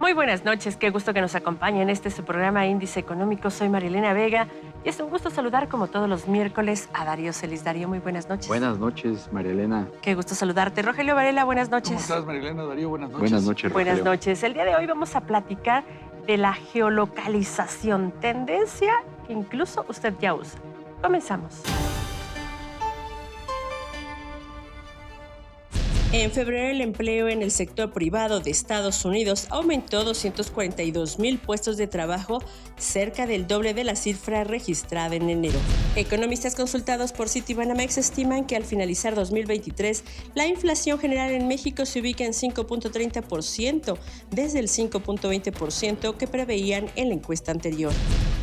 Muy buenas noches, qué gusto que nos acompañen. Este es su programa Índice Económico. Soy Marilena Vega y es un gusto saludar como todos los miércoles a Darío Celis. Darío, muy buenas noches. Buenas noches, Marilena. Qué gusto saludarte. Rogelio Varela, buenas noches. ¿Cómo estás, Marilena? Darío, buenas noches. Buenas noches, Rogelio. Buenas noches. El día de hoy vamos a platicar de la geolocalización, tendencia que incluso usted ya usa. Comenzamos. En febrero, el empleo en el sector privado de Estados Unidos aumentó 242,000 puestos de trabajo, cerca del doble de la cifra registrada en enero. Economistas consultados por Citibanamex estiman que al finalizar 2023, la inflación general en México se ubica en 5.30%, desde el 5.20% que preveían en la encuesta anterior.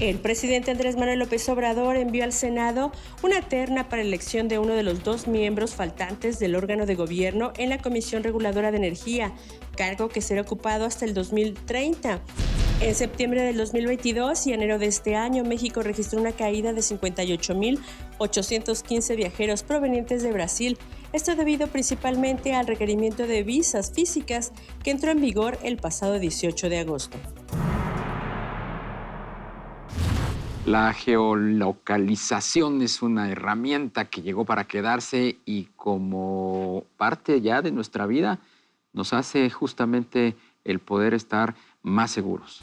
El presidente Andrés Manuel López Obrador envió al Senado una terna para elección de uno de los 2 miembros faltantes del órgano de gobierno en la Comisión Reguladora de Energía, cargo que será ocupado hasta el 2030. En septiembre del 2022 y enero de este año, México registró una caída de 58,815 viajeros provenientes de Brasil. Esto debido principalmente al requerimiento de visas físicas que entró en vigor el pasado 18 de agosto. La geolocalización es una herramienta que llegó para quedarse y como parte ya de nuestra vida nos hace justamente el poder estar más seguros.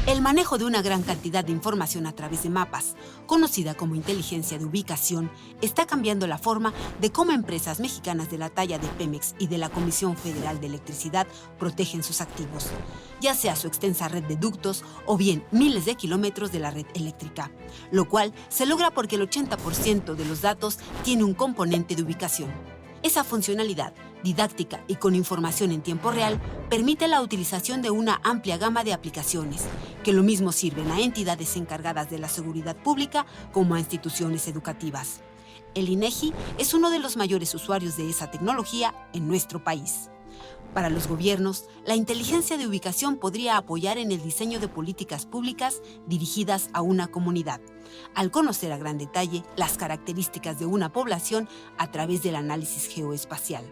El manejo de una gran cantidad de información a través de mapas, conocida como inteligencia de ubicación, está cambiando la forma de cómo empresas mexicanas de la talla de Pemex y de la Comisión Federal de Electricidad protegen sus activos, ya sea su extensa red de ductos o bien miles de kilómetros de la red eléctrica, lo cual se logra porque el 80% de los datos tiene un componente de ubicación. Esa funcionalidad, didáctica y con información en tiempo real, permite la utilización de una amplia gama de aplicaciones, que lo mismo sirven a entidades encargadas de la seguridad pública como a instituciones educativas. El INEGI es uno de los mayores usuarios de esa tecnología en nuestro país. Para los gobiernos, la inteligencia de ubicación podría apoyar en el diseño de políticas públicas dirigidas a una comunidad, al conocer a gran detalle las características de una población a través del análisis geoespacial.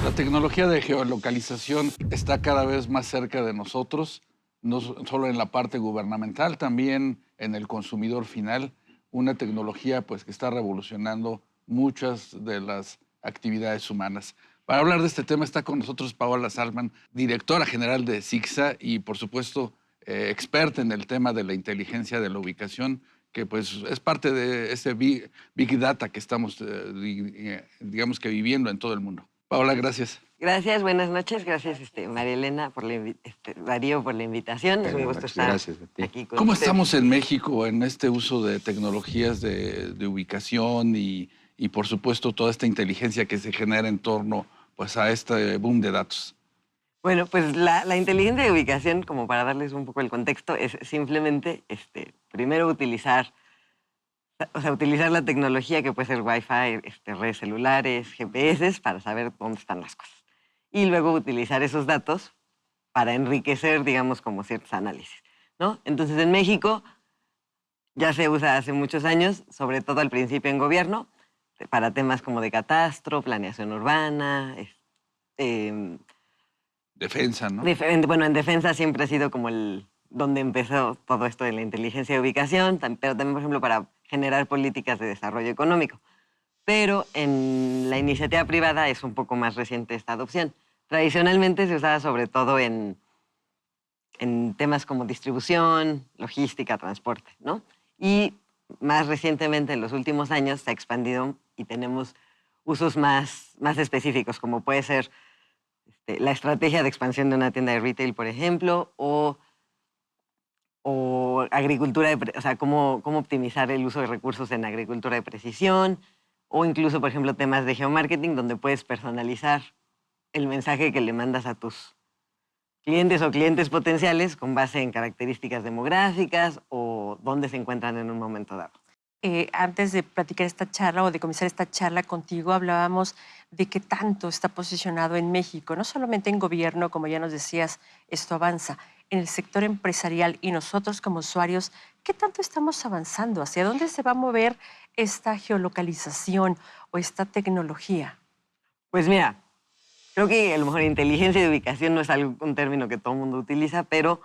La tecnología de geolocalización está cada vez más cerca de nosotros, no solo en la parte gubernamental, también en el consumidor final. Una tecnología pues, que está revolucionando muchas de las actividades humanas. Para hablar de este tema está con nosotros Paola Salman, directora general de CICSA y, por supuesto, experta en el tema de la inteligencia de la ubicación, que pues es parte de ese Big Data que estamos, digamos que viviendo en todo el mundo. Paola, gracias. Gracias, buenas noches. Gracias, María Elena, Darío, por la invitación. Es un gusto estar aquí con ¿Cómo ustedes. estamos en México en este uso de tecnologías de ubicación y, por supuesto, toda esta inteligencia que se genera en torno pues, a este boom de datos? Bueno, pues la inteligencia de ubicación, como para darles un poco el contexto, es simplemente primero utilizar la tecnología que puede ser Wi-Fi, redes celulares, GPS, para saber dónde están las cosas. Y luego utilizar esos datos para enriquecer, digamos, como ciertos análisis, ¿no? Entonces, en México ya se usa hace muchos años, sobre todo al principio en gobierno, para temas como de catastro, planeación urbana, Defensa, ¿no? Bueno, en defensa siempre ha sido como donde empezó todo esto de la inteligencia de ubicación, pero también, por ejemplo, para generar políticas de desarrollo económico. Pero en la iniciativa privada es un poco más reciente esta adopción. Tradicionalmente se usaba sobre todo en temas como distribución, logística, transporte, ¿no? Y más recientemente, en los últimos años, se ha expandido y tenemos usos más específicos, como puede ser la estrategia de expansión de una tienda de retail, por ejemplo, o agricultura, o sea, cómo optimizar el uso de recursos en agricultura de precisión, o incluso, por ejemplo, temas de geomarketing, donde puedes personalizar el mensaje que le mandas a tus clientes o clientes potenciales con base en características demográficas o dónde se encuentran en un momento dado. Antes de platicar esta charla o de comenzar esta charla contigo, hablábamos de qué tanto está posicionado en México, no solamente en gobierno, como ya nos decías, esto avanza, en el sector empresarial y nosotros como usuarios, ¿qué tanto estamos avanzando? ¿Hacia dónde se va a mover esta geolocalización o esta tecnología? Pues mira, Creo que a lo mejor inteligencia de ubicación no es un término que todo el mundo utiliza, pero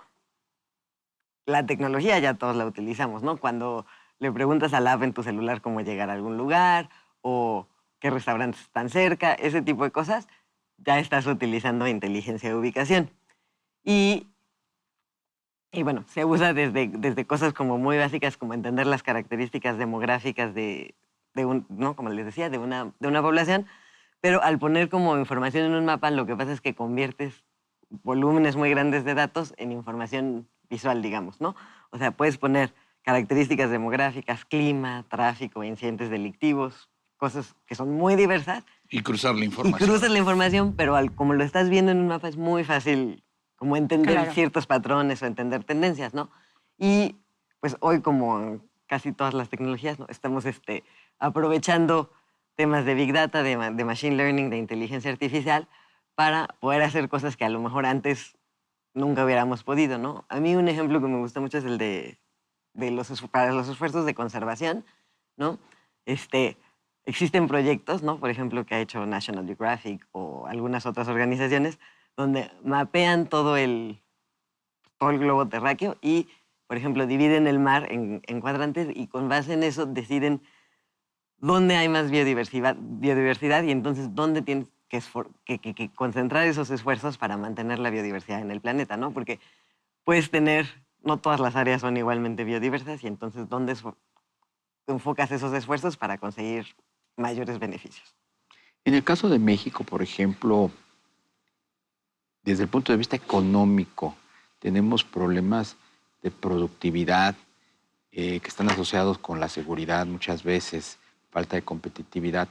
la tecnología ya todos la utilizamos, ¿no? Cuando le preguntas al app en tu celular cómo llegar a algún lugar o qué restaurantes están cerca, ese tipo de cosas, ya estás utilizando inteligencia de ubicación. Y bueno, se usa desde cosas como muy básicas, como entender las características demográficas ¿no? Como les decía, de una población, pero al poner como información en un mapa, lo que pasa es que conviertes volúmenes muy grandes de datos en información visual, digamos, ¿no? O sea, puedes poner características demográficas, clima, tráfico, incidentes delictivos, cosas que son muy diversas. Y cruzar la Y información. cruzas la información, pero como lo estás viendo en un mapa es muy fácil como entender Claro. ciertos patrones o entender tendencias, ¿no? Y pues hoy, como en casi todas las tecnologías, ¿no? Estamos aprovechando temas de Big Data, de Machine Learning, de inteligencia artificial, para poder hacer cosas que a lo mejor antes nunca hubiéramos podido, ¿no? A mí un ejemplo que me gusta mucho es el para los esfuerzos de conservación, ¿no? Existen proyectos, ¿no? Por ejemplo, que ha hecho National Geographic o algunas otras organizaciones, donde mapean todo el globo terráqueo y, por ejemplo, dividen el mar en cuadrantes y con base en eso deciden dónde hay más biodiversidad y entonces dónde tienes que concentrar esos esfuerzos para mantener la biodiversidad en el planeta, ¿no? Porque puedes no todas las áreas son igualmente biodiversas y entonces ¿dónde enfocas esos esfuerzos para conseguir mayores beneficios? En el caso de México, por ejemplo, desde el punto de vista económico, tenemos problemas de productividad que están asociados con la seguridad muchas veces, falta de competitividad.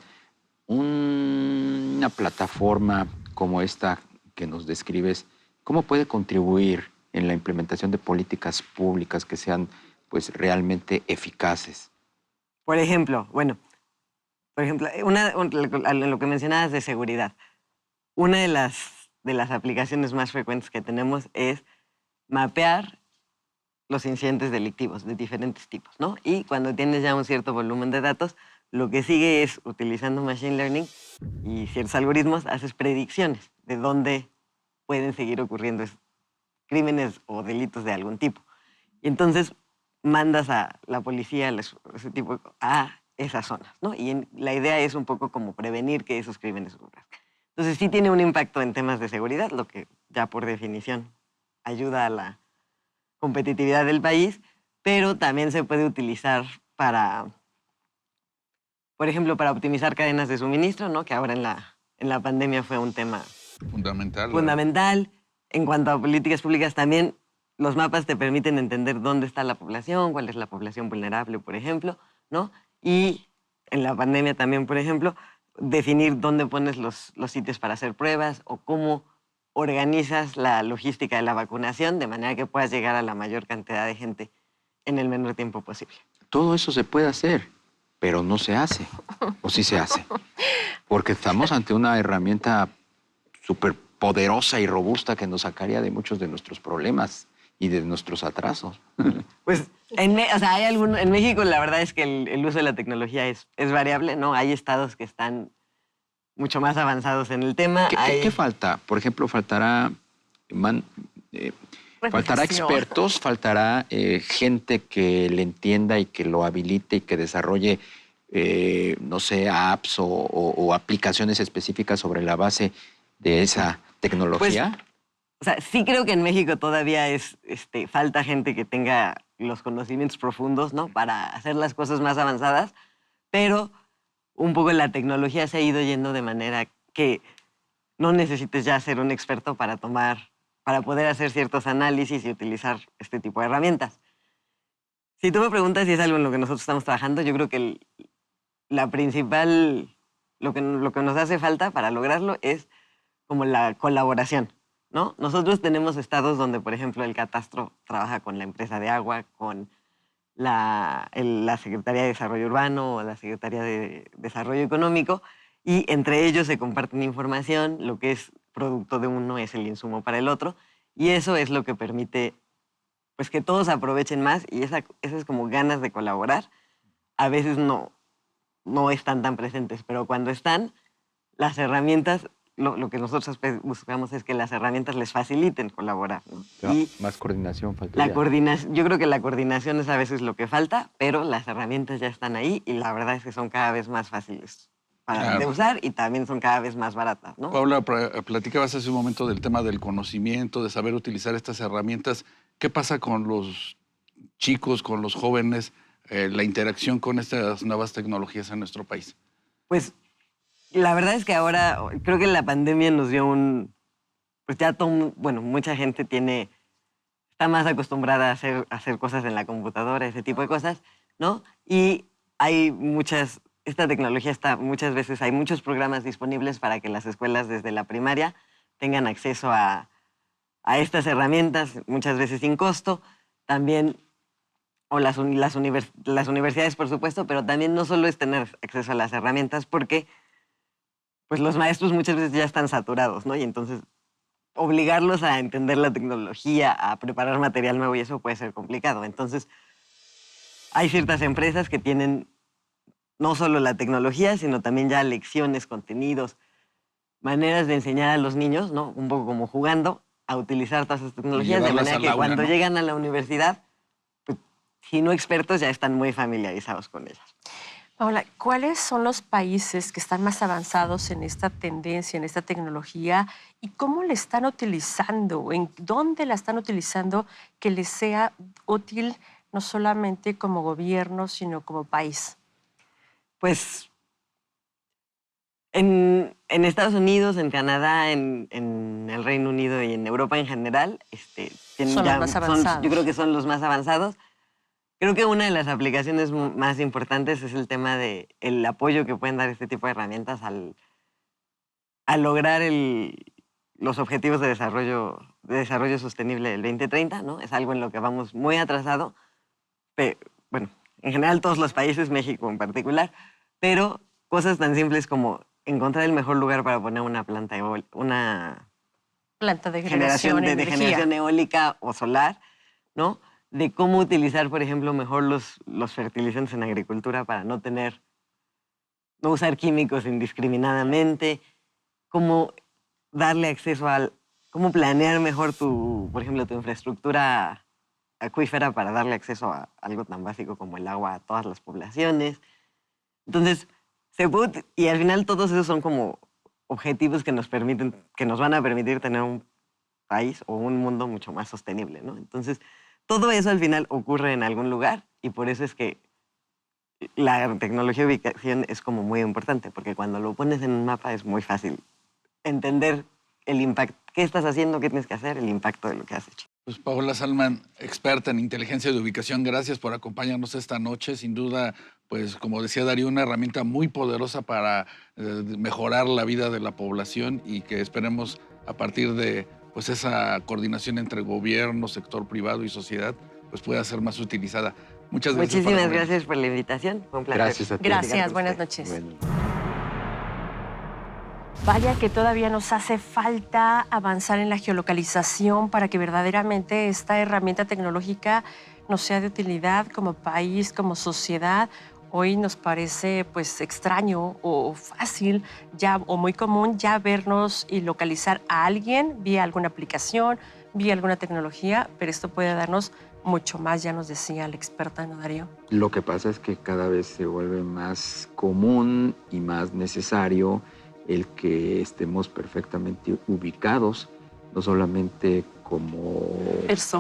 Una plataforma como esta que nos describes, ¿cómo puede contribuir en la implementación de políticas públicas que sean pues realmente eficaces? Por ejemplo, lo que mencionabas de seguridad, una de las aplicaciones más frecuentes que tenemos es mapear los incidentes delictivos de diferentes tipos, ¿no? Y cuando tienes ya un cierto volumen de datos, lo que sigue es, utilizando Machine Learning y ciertos algoritmos, haces predicciones de dónde pueden seguir ocurriendo crímenes o delitos de algún tipo. Y entonces mandas a la policía, ese tipo, a esas zonas, ¿no? Y la idea es un poco como prevenir que esos crímenes ocurran. Entonces sí tiene un impacto en temas de seguridad, lo que ya por definición ayuda a la competitividad del país, pero también se puede utilizar por ejemplo, para optimizar cadenas de suministro, ¿no? Que ahora en la pandemia fue un tema fundamental. En cuanto a políticas públicas también, los mapas te permiten entender dónde está la población, cuál es la población vulnerable, por ejemplo, ¿no? Y en la pandemia también, por ejemplo, definir dónde pones los sitios para hacer pruebas o cómo organizas la logística de la vacunación de manera que puedas llegar a la mayor cantidad de gente en el menor tiempo posible. Todo eso se puede hacer, pero no se hace. ¿O sí se hace? Porque estamos ante una herramienta súper poderosa y robusta que nos sacaría de muchos de nuestros problemas y de nuestros atrasos. Pues en México la verdad es que el uso de la tecnología es variable, ¿no? Hay estados que están mucho más avanzados en el tema. ¿Qué falta? Por ejemplo, faltará expertos, faltará gente que le entienda y que lo habilite y que desarrolle, no sé, apps o aplicaciones específicas sobre la base de esa tecnología. Pues, sí creo que en México todavía falta gente que tenga los conocimientos profundos, ¿no? Para hacer las cosas más avanzadas, pero un poco la tecnología se ha ido yendo de manera que no necesites ya ser un experto para poder hacer ciertos análisis y utilizar este tipo de herramientas. Si tú me preguntas si es algo en lo que nosotros estamos trabajando, yo creo que lo que nos hace falta para lograrlo es como la colaboración, ¿no? Nosotros tenemos estados donde, por ejemplo, el catastro trabaja con la empresa de agua, con la Secretaría de Desarrollo Urbano o la Secretaría de Desarrollo Económico, y entre ellos se comparten información, lo que es producto de uno es el insumo para el otro, y eso es lo que permite pues, que todos aprovechen más, y esas como ganas de colaborar a veces no están tan presentes, pero cuando están, las herramientas lo que nosotros buscamos es que las herramientas les faciliten colaborar, ¿no? Ya, Y más coordinación falta. la coordinación, yo creo que la coordinación es a veces lo que falta, pero las herramientas ya están ahí y la verdad es que son cada vez más fáciles de usar y también son cada vez más baratas, ¿no? Paula, platicabas hace un momento del tema del conocimiento, de saber utilizar estas herramientas. ¿Qué pasa con los chicos, con los jóvenes, la interacción con estas nuevas tecnologías en nuestro país? Pues la verdad es que ahora creo que la pandemia nos dio pues ya mucha gente está más acostumbrada a hacer cosas en la computadora, ese tipo de cosas, ¿no? Y esta tecnología muchas veces, hay muchos programas disponibles para que las escuelas desde la primaria tengan acceso a estas herramientas, muchas veces sin costo, también, o las universidades, por supuesto, pero también no solo es tener acceso a las herramientas, porque pues los maestros muchas veces ya están saturados, ¿no? Y entonces obligarlos a entender la tecnología, a preparar material nuevo y eso puede ser complicado. Entonces, hay ciertas empresas que tienen no solo la tecnología, sino también ya lecciones, contenidos, maneras de enseñar a los niños, ¿no? Un poco como jugando, a utilizar todas esas tecnologías, de manera que cuando llegan a la universidad, pues, si no expertos, ya están muy familiarizados con ellas. Paola, ¿cuáles son los países que están más avanzados en esta tendencia, en esta tecnología? ¿Y cómo la están utilizando? ¿En dónde la están utilizando que les sea útil no solamente como gobierno, sino como país? Pues en Estados Unidos, en Canadá, en el Reino Unido y en Europa en general, son los más avanzados. Yo creo que son los más avanzados. Creo que una de las aplicaciones más importantes es el tema del apoyo que pueden dar este tipo de herramientas al lograr los objetivos de desarrollo sostenible del 2030, ¿no? Es algo en lo que vamos muy atrasado, bueno, en general todos los países, México en particular, pero cosas tan simples como encontrar el mejor lugar para poner una planta de generación eólica o solar, ¿no? De cómo utilizar, por ejemplo, mejor los fertilizantes en agricultura para no usar químicos indiscriminadamente, cómo darle acceso cómo planear mejor por ejemplo, tu infraestructura acuífera para darle acceso a algo tan básico como el agua a todas las poblaciones. Entonces, y al final todos esos son como objetivos que nos van a permitir tener un país o un mundo mucho más sostenible, ¿no? Entonces, todo eso al final ocurre en algún lugar y por eso es que la tecnología de ubicación es como muy importante, porque cuando lo pones en un mapa es muy fácil entender el impacto, qué estás haciendo, qué tienes que hacer, el impacto de lo que has hecho. Pues Paola Salman, experta en inteligencia de ubicación, gracias por acompañarnos esta noche. Sin duda, pues como decía Darío, una herramienta muy poderosa para mejorar la vida de la población y que esperemos a partir de pues esa coordinación entre gobierno, sector privado y sociedad, pues pueda ser más utilizada. Muchas gracias. Muchísimas gracias por la invitación. Fue un placer. Gracias a ti. Gracias, buenas noches. Bueno. Vaya que todavía nos hace falta avanzar en la geolocalización para que verdaderamente esta herramienta tecnológica nos sea de utilidad como país, como sociedad. Hoy nos parece pues extraño o fácil o muy común ya vernos y localizar a alguien vía alguna aplicación, vía alguna tecnología, pero esto puede darnos mucho más, ya nos decía la experta, ¿no, Darío? Lo que pasa es que cada vez se vuelve más común y más necesario el que estemos perfectamente ubicados, no solamente como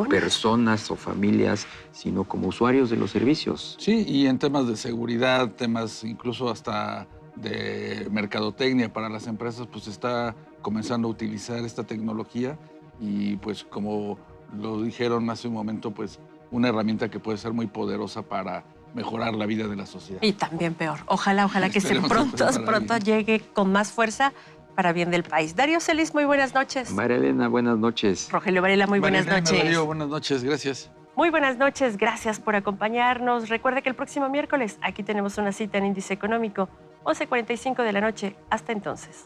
personas o familias, sino como usuarios de los servicios. Sí, y en temas de seguridad, temas incluso hasta de mercadotecnia para las empresas, pues está comenzando a utilizar esta tecnología y pues como lo dijeron hace un momento, pues una herramienta que puede ser muy poderosa para mejorar la vida de la sociedad. Y también peor. Ojalá que pronto llegue con más fuerza para bien del país. Darío Celis, muy buenas noches. María Elena, buenas noches. Rogelio Varela, muy buenas noches. Darío, buenas noches, gracias. Muy buenas noches, gracias por acompañarnos. Recuerda que el próximo miércoles aquí tenemos una cita en Índice Económico, 11:45 de la noche. Hasta entonces.